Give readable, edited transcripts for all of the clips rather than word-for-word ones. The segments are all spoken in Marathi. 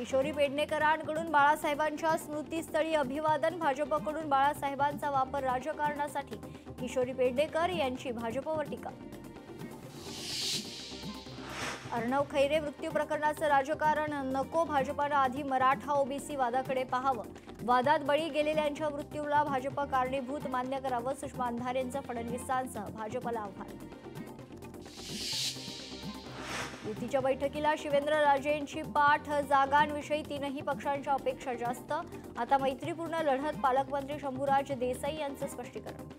किशोरी पेडणेकरांकडून बाळासाहेबांच्या स्मृतीस्थळी अभिवादन। भाजपकडून बाळासाहेबांचा वापर राजकारणासाठी, किशोरी पेडणेकर यांची भाजपवर टीका। अर्णव खैरे मृत्यू प्रकरणाचं राजकारण नको, भाजपने आधी मराठा ओबीसी वादाकडे पाहावं। वादात बळी गेलेल्यांच्या मृत्यूला भाजप कारणीभूत मान्य करावं, सुषमा अंधारेंचं फडणवीसांसह भाजपला आव्हान। युतीच्या बैठकीला शिवेंद्रराजेंची पाठ, जागांविषयी तीनही पक्षांच्या अपेक्षा जास्त। आता मैत्रीपूर्ण लढत, पालकमंत्री शंभूराज देसाई यांचं स्पष्टीकरण।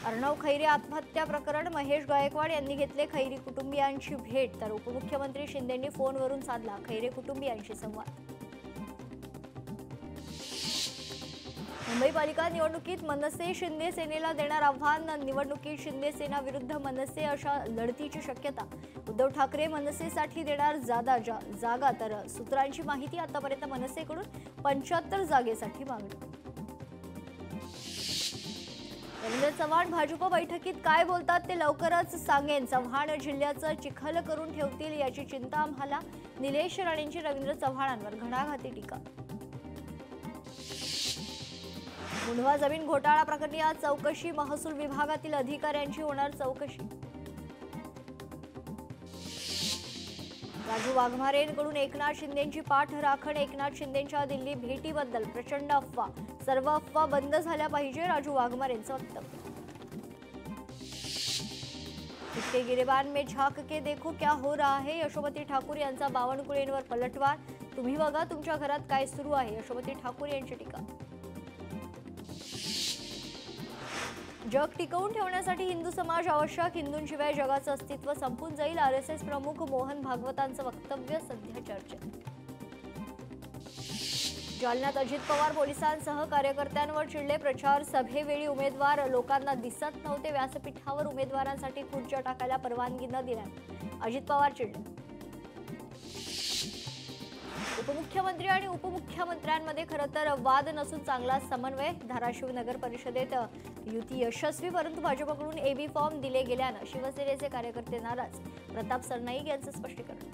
अर्णव खैरे आत्महत्या प्रकरण, महेश गायकवाड यांनी घेतले खैरी कुटुंबियांची भेट, तर उपमुख्यमंत्री शिंदेंनी फोनवरून साधला खैरे कुटुंबियांशी संवाद। मुंबई पालिका निवडणुकीत मनसे शिंदे सेनेला देणार आव्हान, निवडणुकीत शिंदे सेना विरुद्ध मनसे अशा लढतीची शक्यता। उद्धव ठाकरे मनसेसाठी देणार जागा, तर सूत्रांची माहिती, आतापर्यंत मनसेकडून 75 जागेसाठी मागणी। रवींद्र चव्हाण भाजप बैठकीत काय बोलतात ते लवकरच सांगेन, चव्हाण जिल्ह्याचं चिखल करून ठेवतील याची चिंता आम्हाला। निलेश राणेंची रवींद्र चव्हाणांवर घणाघाती टीका। मुंढवा जमीन घोटाळा प्रकरणी आज चौकशी, महसूल विभागातील अधिकाऱ्यांची होणार चौकशी। राजू वाघमारेंकडून एकनाथ शिंदेंची पाठराखण, एकनाथ शिंदेंच्या दिल्ली भेटीबद्दल प्रचंड अफवा, सर्व अफवा बंद झाल्या पाहिजे, राजू वाघमारेंचं वक्तव्य। इसके गिरेबान में झांक के देखो क्या हो रहा है, यशोमती ठाकूर यांचा बावनकुळेंवर पलटवार, तुम्ही बघा तुमच्या घरात काय सुरू आहे, यशोमती ठाकूर यांची टीका। जग टिकवून ठेवण्यासाठी हिंदू समाज आवश्यक, हिंदूंशिवाय जगाचं अस्तित्व संपून जाईल, आरएसएस प्रमुख मोहन भागवतांचं वक्तव्य सध्या चर्चेत। जालन्यात अजित पवार पोलिसांसह कार्यकर्त्यांवर चिडले, प्रचार सभेवेळी उमेदवार लोकांना दिसत नव्हते, व्यासपीठावर उमेदवारांसाठी खुर्च्या टाकायला परवानगी न दिल्याने अजित पवार चिडले। उपमुख्यमंत्री आणि उपमुख्यमंत्र्यांमध्ये खरं तर वाद नसून चांगला समन्वय, धाराशिव नगर परिषदेत युती यशस्वी, परंतु भाजपकडून एबी फॉर्म दिले गेल्यानं शिवसेनेचे कार्यकर्ते नाराज, प्रताप सरनाईक यांचं स्पष्टीकरण।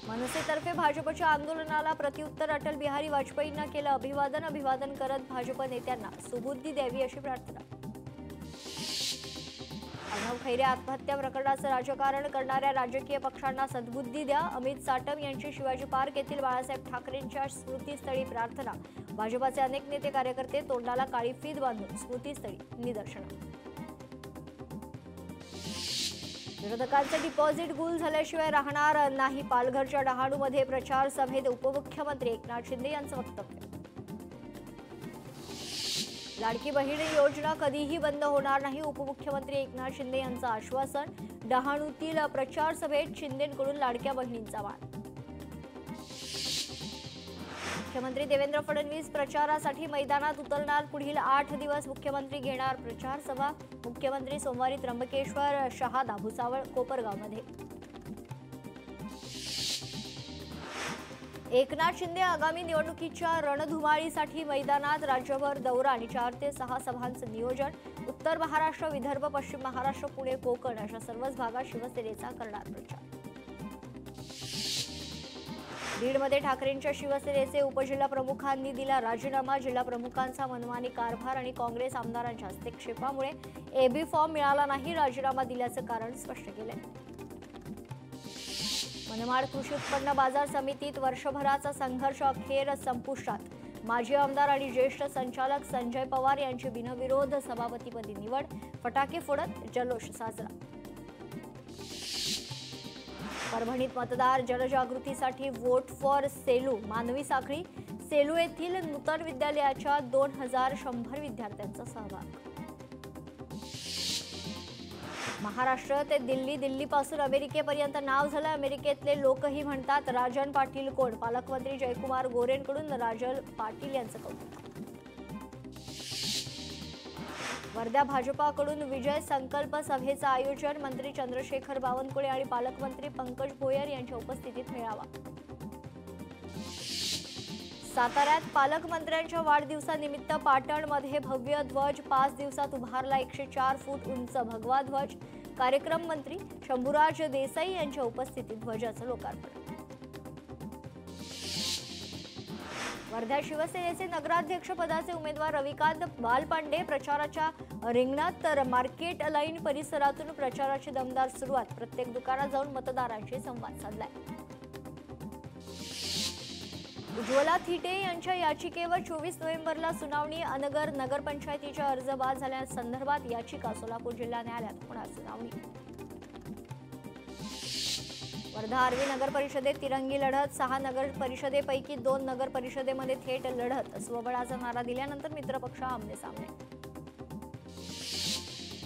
मनसेतर्फे भाजपच्या आंदोलनाला प्रत्युत्तर, अटल बिहारी वाजपेयींना केलं अभिवादन, अभिवादन करत भाजप नेत्यांना सुबुद्धी द्यावी अशी प्रार्थना। अर्णव खैरे आत्महत्या प्रकरणाचं राजकारण करणाऱ्या राजकीय पक्षांना सद्बुद्धी द्या, अमित साटम यांची शिवाजी पार्क येथील बाळासाहेब ठाकरेंच्या स्मृतीस्थळी प्रार्थना। भाजपाचे अनेक नेते कार्यकर्ते तोंडाला काळी फीत बांधून स्मृतीस्थळी निदर्शनं। विरोधकांचे डिपॉझिट गुल झाल्याशिवाय राहणार नाही, पालघरच्या डहाणूमध्ये प्रचार सभेत उपमुख्यमंत्री एकनाथ शिंदे यांचं वक्तव्य। लाडकी बहीण योजना कधीही बंद होणार नाही, उपमुख्यमंत्री एकनाथ शिंदे यांचं आश्वासन। डहाणूतील प्रचार सभेत शिंदेंकडून लाडक्या बहिणींचा मान। मुख्यमंत्री देवेंद्र फडणवीस प्रचारासाठी मैदानात उतरणार, पुढील 8 दिवस मुख्यमंत्री घेणार प्रचार सभा। मुख्यमंत्री सोमवारी त्र्यंबकेश्वर, शहादा, भुसावळ, कोपरगावमध्ये। एकनाथ शिंदे आगामी निवडणुकीच्या रणधुमाळीसाठी मैदानात, राज्यभर दौरा आणि 4 ते 6 सभांचं नियोजन। उत्तर महाराष्ट्र, विदर्भ, पश्चिम महाराष्ट्र, पुणे, कोकण अशा सर्वच भागात शिवसेनेचा करणार प्रचार। बीडमध्ये ठाकरेंच्या शिवसेनेचे उपजिल्हा प्रमुखांनी दिला राजीनामा, जिल्हा प्रमुखांचा मनमानी कारभार आणि काँग्रेस आमदारांच्या हस्तक्षेपामुळे एबी फॉर्म मिळाला नाही, राजीनामा दिल्याचं कारण स्पष्ट केलंय। मनमाड कृषी उत्पन्न बाजार समितीत वर्षभराचा संघर्ष अखेर संपुष्टात, माजी आमदार आणि ज्येष्ठ संचालक संजय पवार यांची बिनविरोध सभापतीपदी निवड, फटाके फोडत जल्लोष साजरा। परभणीत मतदार जनजागृतीसाठी वोट फॉर सेलू, मानवी साखळी, सेलू येथील नूतन विद्यालयाच्या 2100 विद्यार्थ्यांचा सहभाग। महाराष्ट्र ते दिल्ली, दिल्लीपासून अमेरिकेपर्यंत नाव झालं, अमेरिकेतले लोकही म्हणतात राजन पाटील कोण, पालकमंत्री जयकुमार गोरेंकडून राजन पाटील यांचं कौतुक। वर्धा भाजपाकडून विजय संकल्प सभेचं आयोजन, मंत्री चंद्रशेखर बावनकुळे आणि पालकमंत्री पंकज भोयर यांच्या उपस्थितीत मेळावा। साताऱ्यात पालकमंत्र्यांच्या वाढदिवसानिमित्त पाटणमध्ये भव्य ध्वज 5 दिवसात उभारला 104 फूट उंच भगवा ध्वज। कार्यक्रम मंत्री शंभूराज देसाई यांच्या उपस्थितीत ध्वजाचं लोकार्पण। वर्धा शिवसेनेचे नगराध्यक्ष पदाचे उमेदवार रविकांत बालपांडे प्रचाराच्या रिंगणात, तर मार्केट लाईन परिसरातून प्रचाराची दमदार सुरुवात। प्रत्येक दुकानात जाऊन मतदारांशी संवाद साधलाय। उज्ज्वला थिटे यांच्या याचिकेवर 24 नोव्हेंबरला सुनावणी। अनगर नगरपंचायतीच्या अर्ज बाद झाल्यासंदर्भात याचिका सोलापूर जिल्हा न्यायालयात होणार सुनावणी। वर्धा आर्वी नगर परिषदेत तिरंगी लढत। 6 नगर परिषदेपैकी 2 नगर परिषदेमध्ये थेट लढत। स्वबळाचा नारा दिल्यानंतर मित्रपक्ष आमने सामने।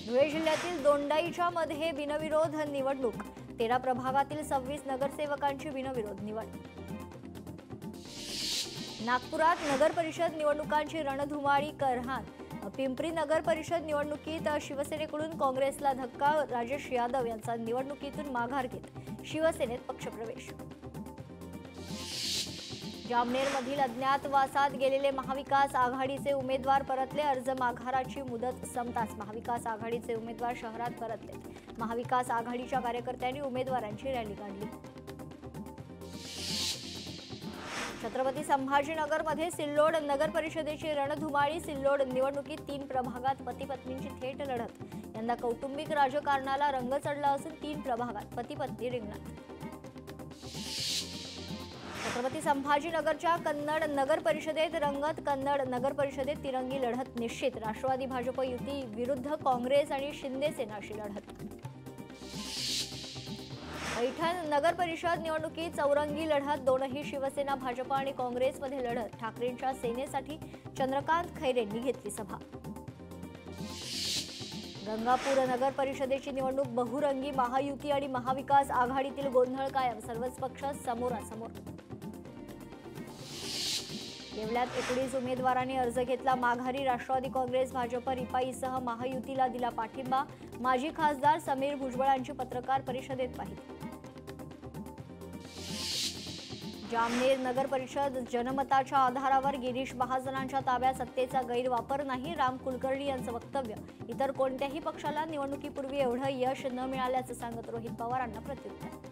धुळे जिल्ह्यातील दोंडाईच्या मध्ये बिनविरोध निवडणूक। 13 प्रभागातील 26 नगरसेवकांची बिनविरोध निवड। नागपुरात नगर परिषद निवडणुकांची रणधुमाळी करहान। पिंपरी नगर परिषद निवडणुकीत शिवसेनेकडून काँग्रेसला धक्का। राजेश यादव यांचा निवडणुकीतून माघार घेत शिवसेनेत पक्षप्रवेश। जामनेरमधील अज्ञातवासात गेलेले महाविकास आघाडीचे उमेदवार परतले। अर्ज माघाराची मुदत संपताच महाविकास आघाडीचे उमेदवार शहरात परतले। महाविकास आघाडीच्या कार्यकर्त्यांनी उमेदवारांची रॅली काढली। छत्रपती संभाजीनगरमध्ये सिल्लोड नगर परिषदेची रणधुमाळी। सिल्लोड निवडणुकीत 3 प्रभागात पती पत्नींची थेट लढत। यंदा कौटुंबिक राजकारणाला रंग चढला असून 3 प्रभागात पती पत्नी रिंगणात। छत्रपती संभाजीनगरच्या कन्नड नगर परिषदेत रंगत। कन्नड नगर परिषदेत तिरंगी लढत निश्चित। राष्ट्रवादी भाजप युती विरुद्ध काँग्रेस आणि शिंदे सेनाशी लढत। पैठण नगर परिषद निवडणुकीत चौरंगी लढत। दोनही शिवसेना भाजप आणि काँग्रेसमध्ये लढत। ठाकरेंच्या सेनेसाठी चंद्रकांत खैरेंनी घेतली सभा। गंगापूर नगर परिषदेची निवडणूक बहुरंगी। महायुती आणि महाविकास आघाडीतील गोंधळ कायम। सर्वच पक्ष समोरासमोर। येवल्यात 19 उमेदवारांनी अर्ज घेतला माघारी। राष्ट्रवादी काँग्रेस भाजप रिपाईसह महायुतीला दिला पाठिंबा। माजी खासदार समीर भुजबळांची पत्रकार परिषदेत पाहिली। जामनेर नगर परिषद जनमताच्या आधारावर गिरीश महाजनांच्या ताब्यात। सत्तेचा गैरवापर नाही, राम कुलकर्णी यांचं वक्तव्य। इतर कोणत्याही पक्षाला निवडणुकीपूर्वी एवढं यश न मिळाल्याचं सांगत रोहित पवारांना प्रत्युत्तर।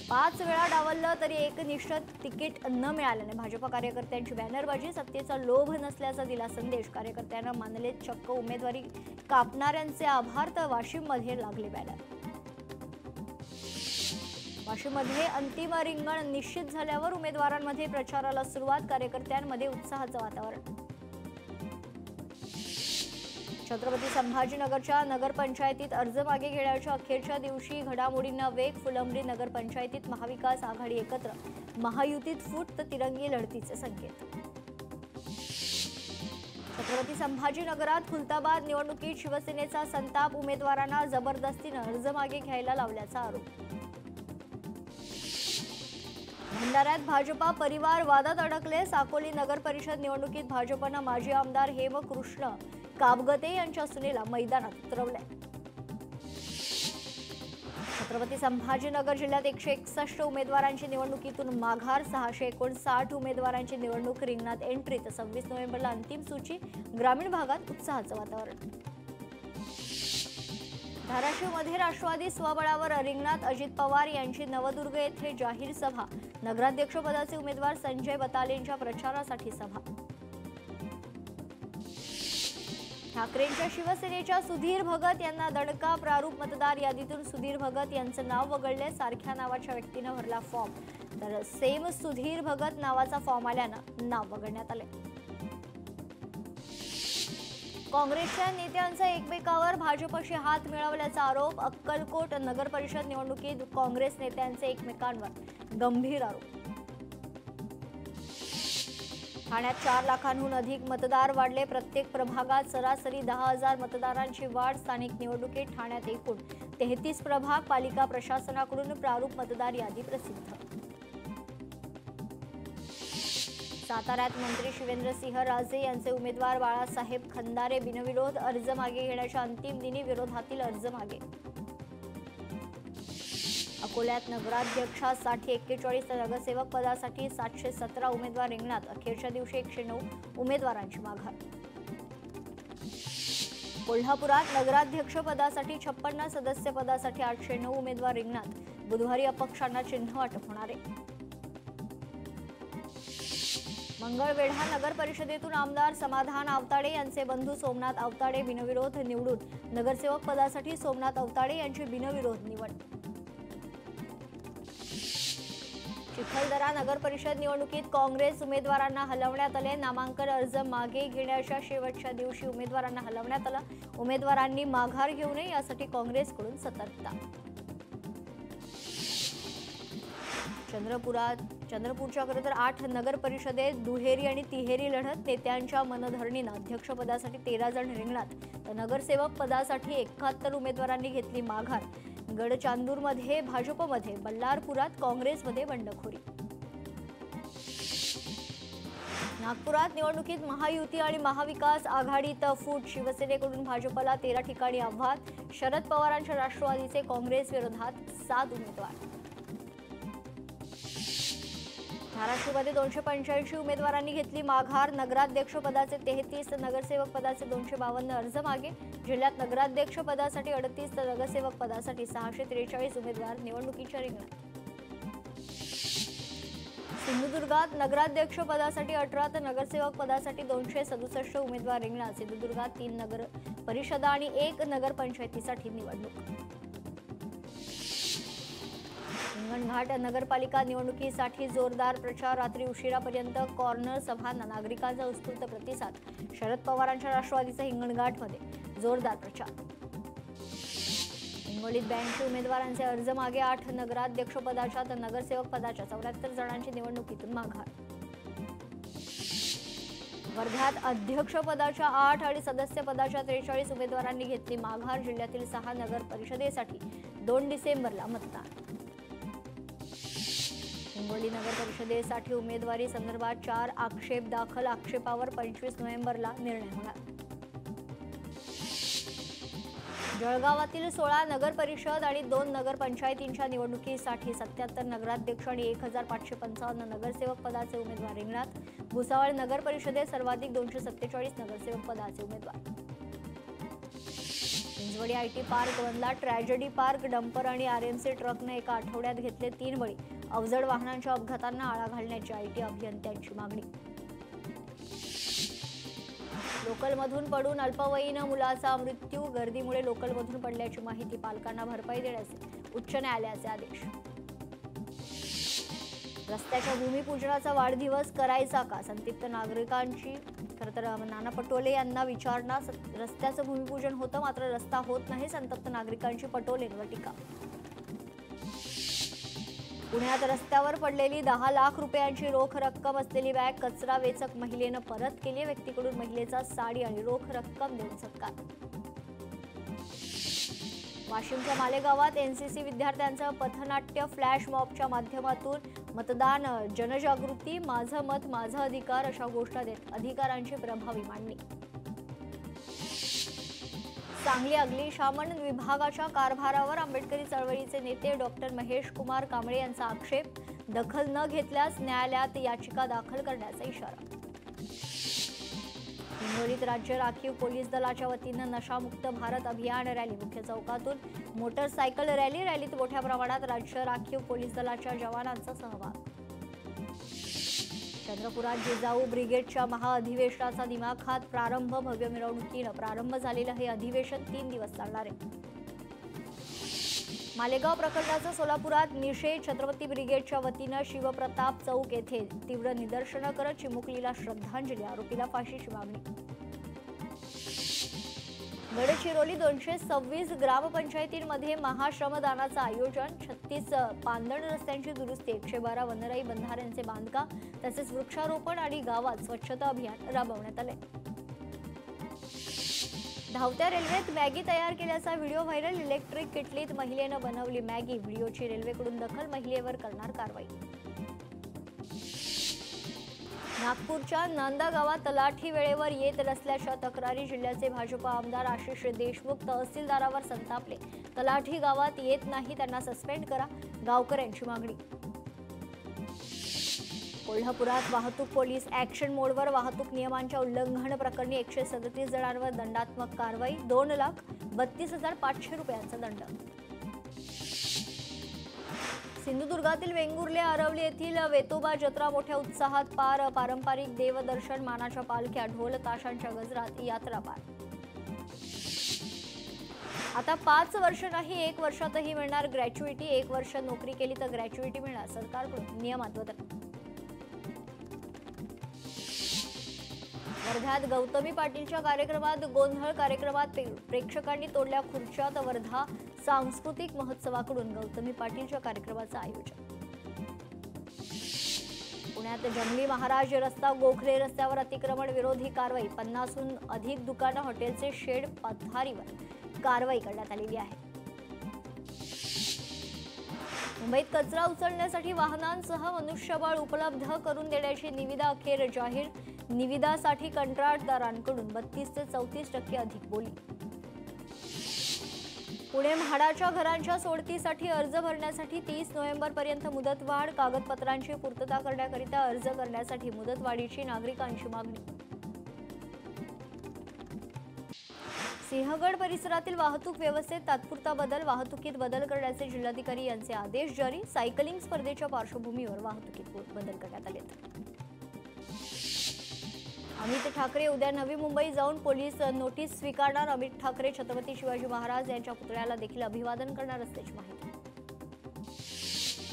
5 वेळा डावललं तरी एकनिष्ठ तिकीट न मिळाल्याने भाजप कार्यकर्त्यांची बॅनरबाजी। सत्तेचा लोभ नसल्याचा दिला संदेश। कार्यकर्त्यांना मानले चक्क उमेदवारी कापणाऱ्यांचे आभार, तर वाशिममध्ये लागले बॅनर। वाशिममध्ये अंतिम रिंगण निश्चित झाल्यावर उमेदवारांमध्ये प्रचाराला सुरुवात। कार्यकर्त्यांमध्ये उत्साहाचं वातावरण। छत्रपती संभाजीनगरच्या नगरपंचायतीत अर्ज मागे घेण्याच्या अखेरच्या दिवशी घडामोडींना वेग। फुलंब्री नगरपंचायतीत महाविकास आघाडी एकत्र। महायुतीत फूट, तर तिरंगी लढतीचे संकेत। छत्रपती संभाजीनगरात खुलताबाद निवडणुकीत शिवसेनेचा संताप। उमेदवारांना जबरदस्तीनं अर्ज मागे घ्यायला लावल्याचा आरोप। भंडाऱ्यात भाजपा परिवार वादात अडकले। साकोली नगर परिषद निवडणुकीत भाजपनं माजी आमदार हेमकृष्ण काबगते यांच्या सुनेला मैदानात उतरवले। छत्रपती संभाजीनगर जिल्ह्यात 161 उमेदवारांची निवडणुकीतून माघार। 659 उमेदवारांची निवडणूक रिंगणात एंट्री, तर 26 नोव्हेंबरला अंतिम सूची। ग्रामीण भागात उत्साहाचं वातावरण। धाराशिवमध्ये राष्ट्रवादी स्वबळावर रिंगणात। अजित पवार यांची नवदुर्ग येथे जाहीर सभा। नगराध्यक्षपदाचे उमेदवार संजय बतालेंच्या प्रचारासाठी सभा। ठाकरेंच्या शिवसेनेच्या सुधीर भगत यांना दणका। प्रारूप मतदार यादीतून सुधीर भगत यांचं नाव वगळले। सारख्या नावाच्या व्यक्तीनं भरला फॉर्म, तर सेम सुधीर भगत नावाचा फॉर्म आल्यानं नाव वगळण्यात आले। काँग्रेसच्या नेत्यांचा एकमेकावर भाजपशी हात मिळवल्याचा आरोप। अक्कलकोट नगर परिषद निवडणुकीत काँग्रेस नेत्यांचे एकमेकांवर गंभीर आरोप। ठाण्यात 4 लाखांहून अधिक मतदार वाढले। प्रत्येक प्रभागात सरासरी 10,000 मतदारांची वाढ। स्थानिक निवडणुकीत ठाण्यात एकूण 33 प्रभाग। पालिका प्रशासनाकडून प्रारूप मतदार यादी प्रसिद्ध। साताऱ्यात मंत्री शिवेंद्रसिंह राजे यांचे उमेदवार बाळासाहेब खंदारे बिनविरोध। अर्ज मागे घेण्याच्या अंतिम दिनी विरोधातील अर्ज मागे। अकोल्यात नगराध्यक्षासाठी 41 तर नगरसेवक पदासाठी 717 उमेदवार रिंगणात. अखेरच्या दिवशी 109 उमेदवारांची माघार. कोल्हापुरात नगराध्यक्ष पदासाठी 56, सदस्य पदासाठी 809 उमेदवार रिंगणात. बुधवारी अपक्षांना चिन्ह वाटप होणार आहे. मंगळवेढा नगर परिषदेतून आमदार समाधान आवताडे यांचे बंधू सोमनाथ आवताडे बिनविरोध निवडून. नगरसेवक पदासाठी सोमनाथ आवताडे यांची बिनविरोध निवड. चिखलदरा नगर परिषद निवडणुकीत काँग्रेस उमेदवारांना हलवण्यात आले. नामांकन अर्ज मागे घेण्याच्या शेवटच्या दिवशी उमेदवारांना हलवण्यात आलं. उमेदवारांनी माघार घेऊ नये यासाठी काँग्रेसकडून सतर्कता. चंद्रपूरच्या खरं तर 8 नगर परिषदेत दुहेरी आणि तिहेरी लढत. नेत्यांच्या मनधरणीनं अध्यक्षपदासाठी 13 जण रिंगणात तर नगरसेवक पदासाठी 71 उमेदवारांनी घेतली माघार. गडचांदूरमध्ये भाजपमध्ये, बल्लारपुरात काँग्रेसमध्ये बंडखोरी. नागपुरात निवडणुकीत महायुती आणि महाविकास आघाडीत फूट. शिवसेनेकडून भाजपला 13 ठिकाणी आव्हान. शरद पवारांच्या राष्ट्रवादीचे काँग्रेस विरोधात 7 उमेदवार. धाराशिवमध्ये 285 उमेदवारांनी घेतली माघार. नगराध्यक्ष पदाचे 33 तर नगरसेवक पदाचे 252 अर्ज मागे. जिल्ह्यात नगराध्यक्ष पदासाठी 38 तर नगरसेवक पदासाठी 643 उमेदवार निवडणुकीच्या रिंगणात. सिंधुदुर्गात नगराध्यक्ष पदासाठी 18 तर नगरसेवक पदासाठी 267 उमेदवार रिंगणात. सिंधुदुर्गात 3 नगर परिषदा आणि 1 नगरपंचायतीसाठी निवडणूक. हिंगणघाट नगरपालिका निवडणुकीसाठी जोरदार प्रचार. रात्री उशिरापर्यंत कॉर्नर सभांना नागरिकांचा उत्स्फूर्त प्रतिसाद. शरद पवारांच्या राष्ट्रवादीचा हिंगणघाटमध्ये जोरदार प्रचार. हिंगोलीत 82 उमेदवारांचे अर्ज मागे. 8 नगराध्यक्ष पदाच्या तर नगरसेवक पदाच्या 74 जणांची निवडणुकीतून माघार. वर्ध्यात अध्यक्ष पदाच्या 8 आणि सदस्य पदाच्या 43 उमेदवारांनी घेतली माघार. जिल्ह्यातील 6 नगर परिषदेसाठी 2 डिसेंबरला मतदान. हिंगोली नगर परिषदेसाठी उमेदवारी संदर्भात 4 आक्षेप दाखल. आक्षेपावर 25 नोव्हेंबरला निर्णय होणार. जळगावातील 16 नगर परिषद आणि 2 नगरपंचायतींच्या निवडणुकीसाठी 77 नगराध्यक्ष आणि 1555 नगरसेवक पदाचे उमेदवार रिंगणात. भुसावळ नगर परिषदेत सर्वाधिक 247 नगरसेवक पदाचे उमेदवार. हिंजवडी आयटी पार्क बनला ट्रॅजेडी पार्क. डंपर आणि आरएमसी ट्रकने एका आठवड्यात घेतले 3 बळी. अवजड वाहनांच्या अपघातांना आळा घालण्याची आयटी अभियंत्यांची मागणी. लोकलमधून पडून अल्पवयीन मुलाचा मृत्यू. गर्दीमुळे लोकलमधून पडल्याची माहिती. पालकांना भरपाई देण्याचे उच्च न्यायालयाचे आदेश. रस्त्याच्या भूमिपूजनाचा वाढदिवस करायचा का? संतप्त नागरिकांची खरं तर नाना पटोले यांना विचारणा. रस्त्याचं भूमिपूजन होतं मात्र रस्ता होत नाही. संतप्त नागरिकांची पटोलेंवर टीका. पुण्यात रस्त्यावर पडलेली 10 लाख रुपयांची रोख रक्कम असलेली बॅग कचरा वेचक महिलेनं परत केली. व्यक्तीकडून महिलेचा साडी आणि रोख रक्कम देऊन सत्कार. वाशिमच्या मालेगावात एनसीसी विद्यार्थ्यांचं पथनाट्य. फ्लॅश मॉबच्या माध्यमातून मतदान जनजागृती. माझं मत माझा अधिकार अशा घोषणा देत अधिकारांची प्रभावी मांडणी. सांगली अग्निशमन विभागाच्या कारभारावर आंबेडकरी चळवळीचे नेते डॉक्टर महेश कुमार कांबळे यांचा आक्षेप. दखल न घेतल्यास न्यायालयात याचिका दाखल करण्याचा इशारा. हिंगोलीत राज्य राखीव पोलीस दलाच्या वतीनं नशामुक्त भारत अभियान रॅली. मुख्य चौकातून मोटरसायकल रॅली. रॅलीत मोठ्या प्रमाणात राज्य राखीव पोलीस दलाच्या जवानांचा सहभाग. चंद्रपुरात जिजाऊ ब्रिगेडच्या महाअधिवेशनाचा दिमाखात प्रारंभ. भव्य मिरवणुकीनं प्रारंभ झालेलं हे अधिवेशन 3 दिवस चालणार आहे. मालेगाव प्रकरणाचा सोलापुरात निषेध. छत्रपती ब्रिगेडच्या वतीनं शिवप्रताप चौक येथे तीव्र निदर्शनं करत चिमुकलीला श्रद्धांजली. आरोपीला फाशीची मागणी. गडचिरोली 226 ग्रामपंचायतींमध्ये महाश्रमदानाचं आयोजन. 36 पांदण रस्त्यांची दुरुस्ती. 112 वनराई बंधाऱ्यांचे बांधकाम तसेच वृक्षारोपण आणि गावात स्वच्छता अभियान राबवण्यात आले. धावत्या रेल्वेत मॅगी तयार केल्याचा व्हिडिओ व्हायरल. इलेक्ट्रिक किटलीत महिलेनं बनवली मॅगी. व्हिडिओची रेल्वेकडून दखल. महिलेवर करणार कारवाई. नागपूरच्या नांदा गावात तलाठी वेळेवर येत नसल्याच्या तक्रारी. जिल्ह्याचे भाजप आमदार आशिष देशमुख तहसीलदारावर संतापले. तलाठी गावात येत नाही त्यांना सस्पेंड करा. गावकऱ्यांची मागणी. कोल्हापुरात वाहतूक पोलीस ऍक्शन मोडवर. वाहतूक नियमांच्या उल्लंघन प्रकरणी 137 जणांवर दंडात्मक कारवाई. 2,32,500 रुपयांचा दंड. सिंधुदुर्गातील वेंगुर्ले आरवली येथील वेतोबा जत्रा मोठ्या उत्साहात पार. पारंपरिक देवदर्शन, मानाच्या पालख्या, ढोल ताशांच्या गजरात यात्रा पार. आता 5 वर्ष नाही 1 वर्षातही मिळणार ग्रॅच्युइटी. 1 वर्ष नोकरी केली तर ग्रॅच्युइटी मिळणार. सरकारकडून नियमात बदल. वर्ध्यात गौतमी पाटीलच्या कार्यक्रमात गोंधळ. कार्यक्रमात प्रेक्षकांनी तोडल्या खुर्च्या. तर वर्धा सांस्कृतिक महोत्सवाकडून गौतमी पाटीलच्या कार्यक्रमाचं आयोजन. पुण्यात जंगली महाराज रस्ता. गोखले रस्त्यावर अतिक्रमण विरोधी कारवाई. 50हून अधिक दुकानं, हॉटेलचे शेड पथारीवर कारवाई करण्यात आलेली आहे. मुंबईत कचरा उचलण्यासाठी वाहनांसह मनुष्यबळ उपलब्ध करून देण्याची निविदा अखेर जाहीर. निविदासाठी कंत्राटदारांकडून 32 ते 34% अधिक बोली. पुणे म्हाडाच्या घरांच्या सोडतीसाठी अर्ज भरण्यासाठी 30 नोव्हेंबरपर्यंत मुदतवाढ. कागदपत्रांची पूर्तता करण्याकरिता अर्ज करण्यासाठी मुदतवाढीची नागरिकांची मागणी. सिंहगड परिसरातील वाहतूक व्यवस्थेत तात्पुरता बदल. वाहतुकीत बदल करण्याचे जिल्हाधिकारी यांचे आदेश जारी. सायकलिंग स्पर्धेच्या पार्श्वभूमीवर वाहतुकीत बदल करण्यात आले. अमित ठाकरे उद्या नवी मुंबई जाऊन पोलीस नोटीस स्वीकारणार. अमित ठाकरे छत्रपती शिवाजी महाराज यांच्या पुतळ्याला देखील अभिवादन करणार असल्याची माहिती.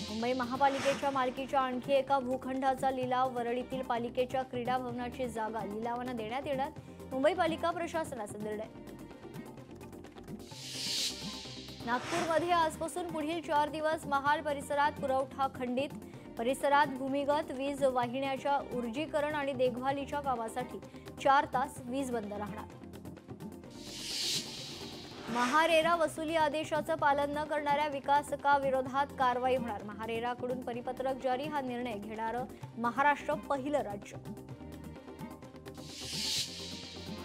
मुंबई महापालिकेच्या मालकीच्या आणखी एका भूखंडाचा लिलाव. वरळीतील पालिकेच्या क्रीडा भवनाची जागा लिलावानं देण्यात येणार. मुंबई पालिका प्रशासनाचा निर्णय. नागपूरमध्ये आजपासून पुढील 4 दिवस महाल परिसरात पुरवठा खंडित. परिसरात भूमिगत वीज वाहिन्याच्या ऊर्जीकरण आणि देखभालीच्या कामासाठी 4 तास वीज बंद राहणार. महारेरा वसुली आदेशाचं पालन न करणाऱ्या विकासकाविरोधात कारवाई होणार. महारेराकडून परिपत्रक जारी. हा निर्णय घेणारं महाराष्ट्र पहिलं राज्य.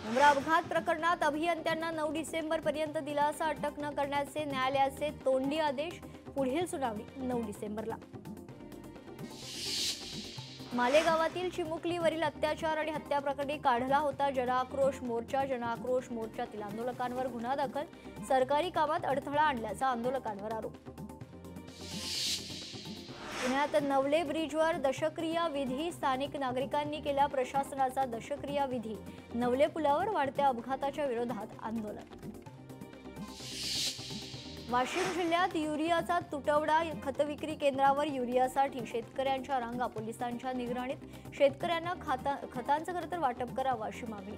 मुंब्रा अपघात प्रकरणात अभियंत्यांना 9 डिसेंबरपर्यंत दिलासा. अटक न करण्याचे न्यायालयाचे तोंडी आदेश. पुढील सुनावणी 9 डिसेंबरला. मालेगावातील चिमुकलीवरील अत्याचार आणि हत्या प्रकरणी काढला होता जनआक्रोश मोर्चा. जनआक्रोश मोर्चातील आंदोलकांवर गुन्हा दाखल. सरकारी कामात अडथळा आणल्याचा आंदोलकांवर आरोप. पुण्यात नवले ब्रिजवर दशक्रिया विधी. स्थानिक नागरिकांनी केला प्रशासनाचा दशक्रिया विधी. नवले पुलावर वाढत्या अपघाताच्या विरोधात आंदोलन. वाशिम जिल्ह्यात युरियाचा तुटवडा. खतविक्री केंद्रावर युरियासाठी शेतकऱ्यांच्या रांगा. पोलिसांच्या निगराणीत. शेतकऱ्यांना खतांचं खरंतर वाटप करावं अशी मागणी.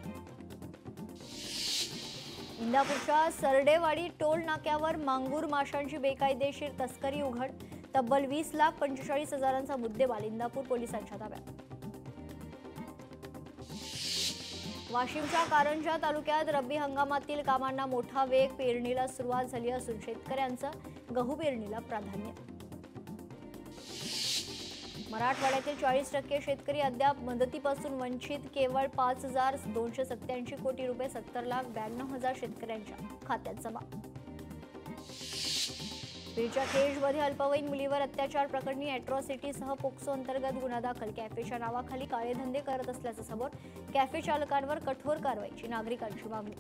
इंदापूरच्या सरडेवाडी टोल नाक्यावर मांगूर माशांची बेकायदेशीर तस्करी उघड. तब्बल 20,45,000चा मुद्देमाल इंदापूर पोलिसांच्या ताब्यात. वाशिमच्या कारंजा तालुक्यात रब्बी हंगामातील कामांना मोठा वेग. पेरणीला सुरुवात झाली असून शेतकऱ्यांचं गहू पेरणीला प्राधान्य. मराठवाड्यातील 40% शेतकरी अद्याप मदतीपासून वंचित. केवळ 5,287 कोटी रुपये 70,92,000 शेतकऱ्यांच्या खात्यात जमा. बीडच्या केजमध्ये अल्पवयीन मुलीवर अत्याचार प्रकरणी अॅट्रॉसिटीसह पोक्सो अंतर्गत गुन्हा दाखल. कॅफेच्या नावाखाली काळे धंदे करत असल्याचं समोर. कॅफे चालकांवर कठोर कारवाईची नागरिकांची मागणी.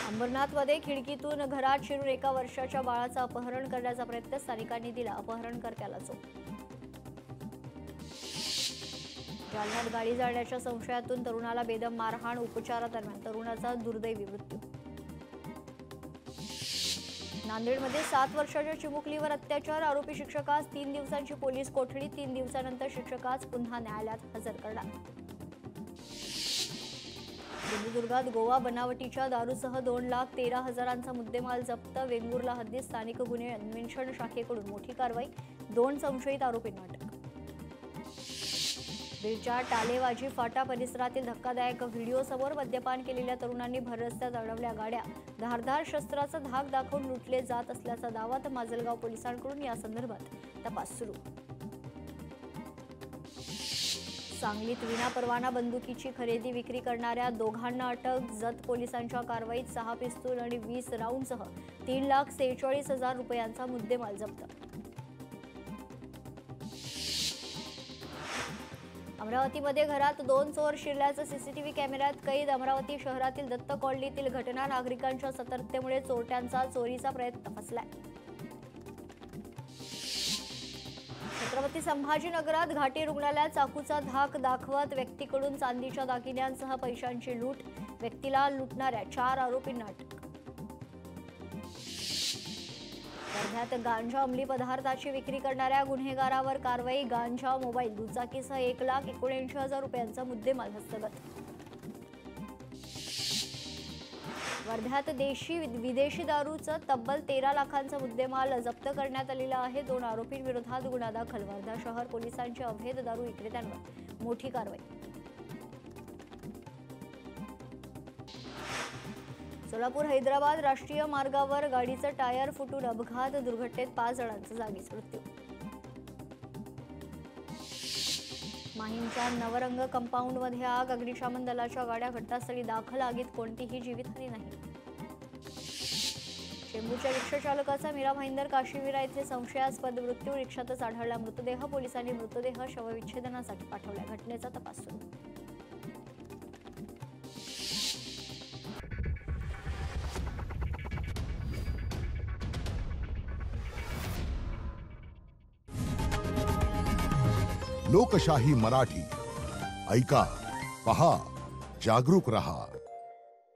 अंबरनाथमध्ये खिडकीतून घरात शिरून 1 वर्षाच्या बाळाचं अपहरण करण्याचा प्रयत्न. स्थानिकांनी दिला अपहरणकर्त्याला चोप. जालन्यात गाडी जाळण्याच्या संशयातून तरुणाला बेदम मारहाण. उपचारादरम्यान तरुणाचा दुर्दैवी मृत्यू. नांदेडमध्ये 7 वर्षाच्या चिमुकलीवर अत्याचार. आरोपी शिक्षकास 3 दिवसांची पोलीस कोठडी. 3 दिवसानंतर शिक्षकास पुन्हा न्यायालयात हजर करणार. सिंधुदुर्गात गोवा बनावटीच्या दारूसह 2,13,000चा मुद्देमाल जप्त. वेंगुर्ला हद्दीत स्थानिक गुन्हे अन्वेषण शाखेकडून मोठी कारवाई. 2 संशयित आरोपींना अटक. बीडच्या टालेवाजी फाटा परिसरातील धक्कादायक व्हिडिओ समोर. मद्यपान केलेल्या तरुणांनी भर रस्त्यात अडवल्या गाड्या. धारदार शस्त्राचा धाक दाखवून लुटले जात असल्याचा दावा. तर माजलगाव पोलिसांकडून या संदर्भात तपास सुरू. सांगलीत विनापरवाना बंदुकीची खरेदी विक्री करणाऱ्या दोघांना अटक. जत पोलिसांच्या कारवाईत 6 पिस्तूल आणि 20 राऊंडसह 3,46,000 रुपयांचा मुद्देमाल जप्त. अमरावतीमध्ये घरात 2 चोर शिरल्याचं सीसीटीव्ही कॅमेऱ्यात कैद. अमरावती शहरातील दत्त कॉलनीतील घटना. नागरिकांच्या सतर्कतेमुळे चोरट्यांचा चोरीचा प्रयत्न फसलाय. छत्रपती संभाजीनगरात घाटी रुग्णालयात चाकूचा धाक दाखवत व्यक्तीकडून चांदीच्या दागिन्यांसह पैशांची लूट. व्यक्तीला लुटणाऱ्या 4 आरोपींना अटक. वर्ध्यात गांजा अंमली पदार्थाची विक्री करणाऱ्या गुन्हेगारावर कारवाई. गांजा, मोबाईल, दुचाकीसह 1,79,000 रुपयांचा मुद्देमाल हस्तगत. वर्ध्यात विदेशी दारूचं तब्बल 13 लाखांचा मुद्देमाल जप्त करण्यात आलेला आहे. 2 आरोपींविरोधात गुन्हा दाखल. वर्धा शहर पोलिसांची अवैध दारू विक्रेत्यांवर मोठी कारवाई. सोलापूर हैदराबाद राष्ट्रीय मार्गावर गाडीचं टायर फुटून अपघात. दुर्घटनेत 5 जणांचा जागीच मृत्यू. माहीमच्या नवरंग कंपाऊंडमध्ये आग. अग्निशमन दलाच्या गाड्या घटनास्थळी दाखल. आगीत कोणतीही जीवितहानी नाही. चेंबूरच्या रिक्षाचालकाचा मीरा भाईंदर काशीविरा येथे संशयास्पद मृत्यू. रिक्षातच आढळला मृतदेह. पोलिसांनी मृतदेह शवविच्छेदनासाठी पाठवला. घटनेचा तपास सुरू. लोकशाही मराठी ऐका, पहा, जागरूक रहा.